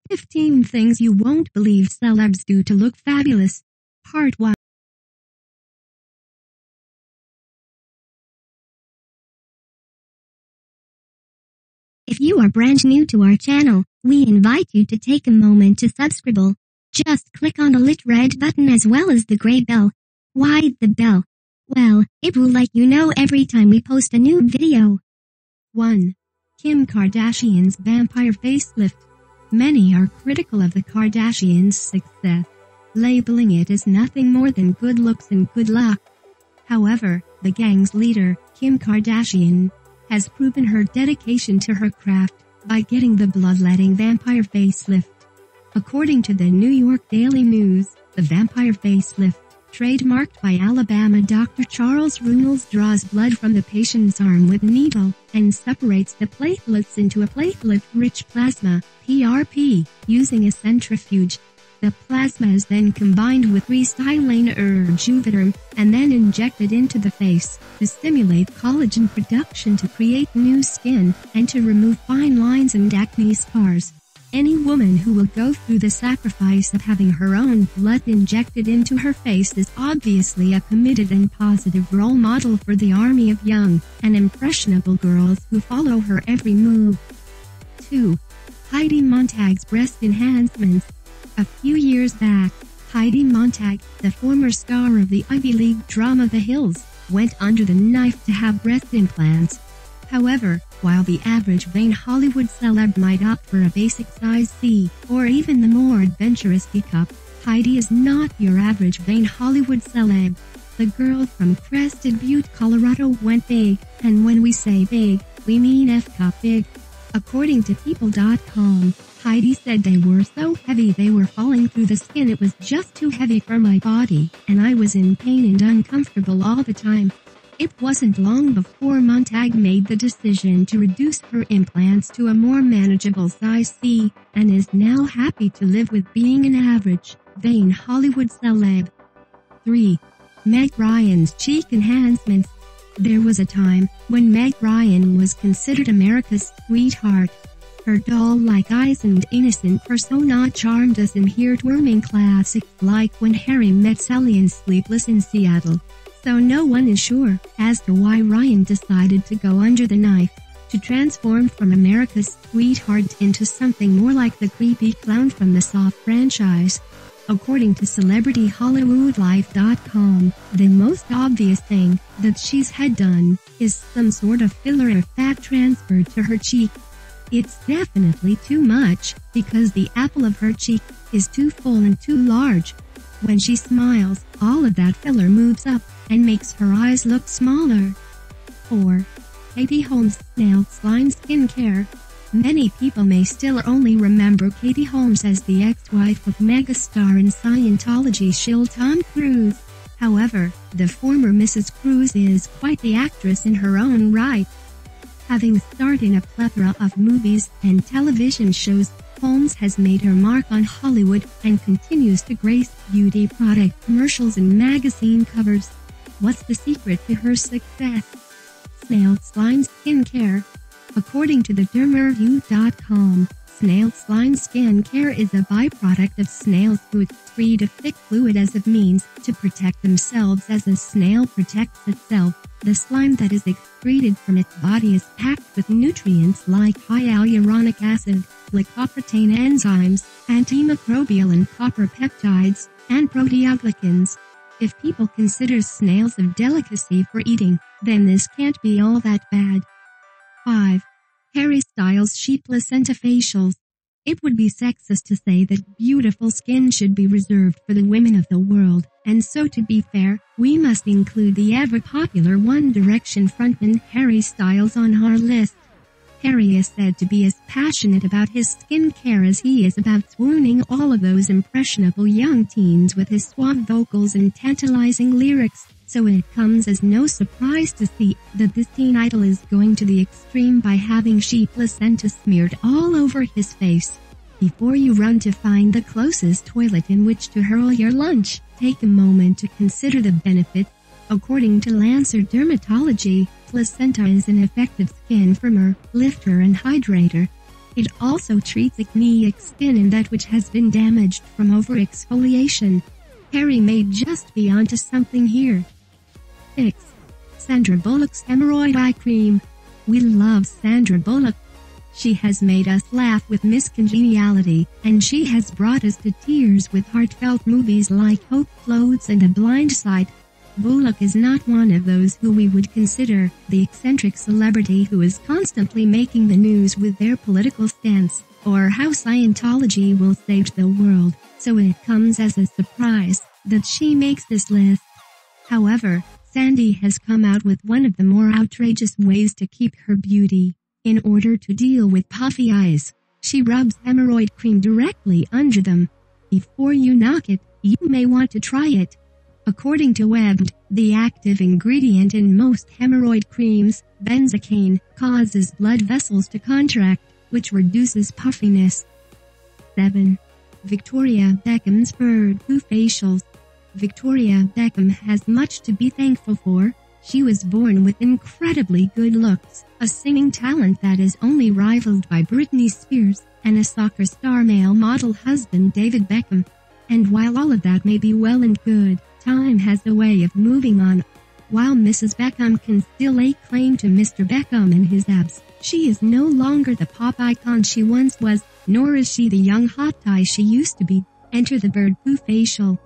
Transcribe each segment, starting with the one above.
15 things you won't believe celebs do to look fabulous. Part 1. If you are brand new to our channel, we invite you to take a moment to subscribe. Just click on the lit red button as well as the gray bell. Why the bell? Well, it will let you know every time we post a new video. 1. Kim Kardashian's vampire facelift. Many are critical of the Kardashians' success, labeling it as nothing more than good looks and good luck. However, the gang's leader, Kim Kardashian, has proven her dedication to her craft by getting the bloodletting vampire facelift. According to the New York Daily News, the vampire facelift, trademarked by Alabama Dr. Charles Reynolds, draws blood from the patient's arm with a needle and separates the platelets into a platelet-rich plasma, PRP, using a centrifuge. The plasma is then combined with restylane or Juvederm and then injected into the face to stimulate collagen production to create new skin and to remove fine lines and acne scars. Any woman who will go through the sacrifice of having her own blood injected into her face is obviously a committed and positive role model for the army of young and impressionable girls who follow her every move. 2. Heidi Montag's breast enhancements. A few years back, Heidi Montag, the former star of the Ivy League drama The Hills, went under the knife to have breast implants. However, while the average vain Hollywood celeb might opt for a basic size C, or even the more adventurous D cup, Heidi is not your average vain Hollywood celeb. The girl from Crested Butte, Colorado went big, and when we say big, we mean F-cup big. According to People.com, Heidi said they were so heavy they were falling through the skin. It was just too heavy for my body, and I was in pain and uncomfortable all the time. It wasn't long before Montag made the decision to reduce her implants to a more manageable size C, and is now happy to live with being an average, vain Hollywood celeb. 3. Meg Ryan's cheek enhancements. There was a time when Meg Ryan was considered America's sweetheart. Her doll-like eyes and innocent persona charmed us in heartwarming classics like When Harry Met Sally and Sleepless in Seattle. So no one is sure as to why Ryan decided to go under the knife, to transform from America's sweetheart into something more like the creepy clown from the Saw franchise. According to CelebrityHollywoodLife.com, the most obvious thing that she's had done is some sort of filler or fat transferred to her cheek. It's definitely too much, because the apple of her cheek is too full and too large. When she smiles, all of that filler moves up and makes her eyes look smaller. 4. Katie Holmes' Snail Slime Skincare. Many people may still only remember Katie Holmes as the ex-wife of megastar and Scientology shill Tom Cruise. However, the former Mrs. Cruise is quite the actress in her own right. Having starred in a plethora of movies and television shows, Holmes has made her mark on Hollywood and continues to grace beauty product commercials and magazine covers. What's the secret to her success? Snail Slime Skincare. According to the Dermareview.com, snail slime skincare is a byproduct of snails who excrete a thick fluid as a means to protect themselves as a snail protects itself. The slime that is excreted from its body is packed with nutrients like high hyaluronic acid, glycoprotein enzymes, antimicrobial and copper peptides, and proteoglycans. If people consider snails a delicacy for eating, then this can't be all that bad. 5. Harry Styles' sheep placenta facials. It would be sexist to say that beautiful skin should be reserved for the women of the world, and so to be fair, we must include the ever-popular One Direction frontman Harry Styles on our list. Harry is said to be as passionate about his skincare as he is about swooning all of those impressionable young teens with his suave vocals and tantalizing lyrics, so it comes as no surprise to see that this teen idol is going to the extreme by having sheep placenta smeared all over his face. Before you run to find the closest toilet in which to hurl your lunch, take a moment to consider the benefits. According to Lancer Dermatology, placenta is an effective skin firmer, lifter and hydrator. It also treats acneic skin and that which has been damaged from overexfoliation. Harry may just be onto something here. 6. Sandra Bullock's Hemorrhoid Eye Cream. We love Sandra Bullock. She has made us laugh with Miss Congeniality, and she has brought us to tears with heartfelt movies like Hope Floats and A Blind Side. Bullock is not one of those who we would consider the eccentric celebrity who is constantly making the news with their political stance, or how Scientology will save the world, so it comes as a surprise that she makes this list. However, Sandy has come out with one of the more outrageous ways to keep her beauty. In order to deal with puffy eyes, she rubs hemorrhoid cream directly under them. Before you knock it, you may want to try it. According to Webbed, the active ingredient in most hemorrhoid creams, benzocaine, causes blood vessels to contract, which reduces puffiness. 7. Victoria Beckham's Bird Poo Facials. Victoria Beckham has much to be thankful for. She was born with incredibly good looks, a singing talent that is only rivaled by Britney Spears, and a soccer star male model husband David Beckham. And while all of that may be well and good, time has a way of moving on. While Mrs. Beckham can still lay claim to Mr. Beckham and his abs, she is no longer the pop icon she once was, nor is she the young hot tie she used to be. Enter the Bird Poo Facial.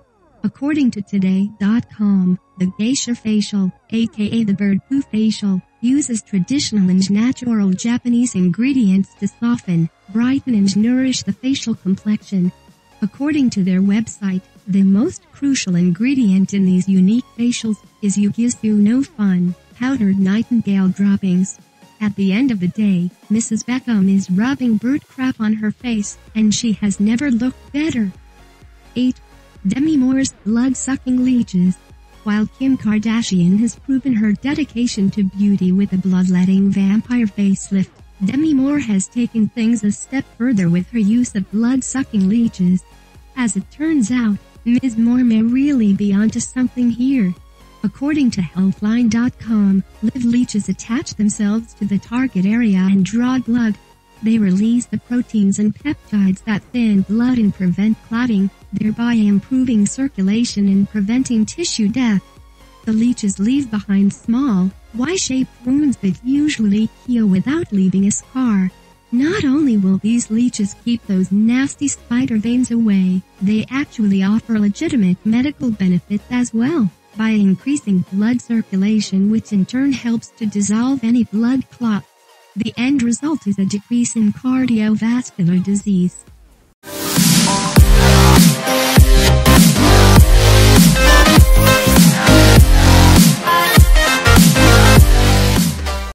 According to Today.com, the Geisha Facial, aka the Bird Poo Facial, uses traditional and natural Japanese ingredients to soften, brighten and nourish the facial complexion. According to their website, the most crucial ingredient in these unique facials is Yugisu no Fun, powdered nightingale droppings. At the end of the day, Mrs. Beckham is rubbing bird crap on her face, and she has never looked better. 8. Demi Moore's blood-sucking leeches. While Kim Kardashian has proven her dedication to beauty with a bloodletting vampire facelift, Demi Moore has taken things a step further with her use of blood-sucking leeches. As it turns out, Ms. Moore may really be onto something here. According to Healthline.com, live leeches attach themselves to the target area and draw blood. They release the proteins and peptides that thin blood and prevent clotting, thereby improving circulation and preventing tissue death. The leeches leave behind small, Y-shaped wounds that usually heal without leaving a scar. Not only will these leeches keep those nasty spider veins away, they actually offer legitimate medical benefits as well, by increasing blood circulation, which in turn helps to dissolve any blood clots. The end result is a decrease in cardiovascular disease.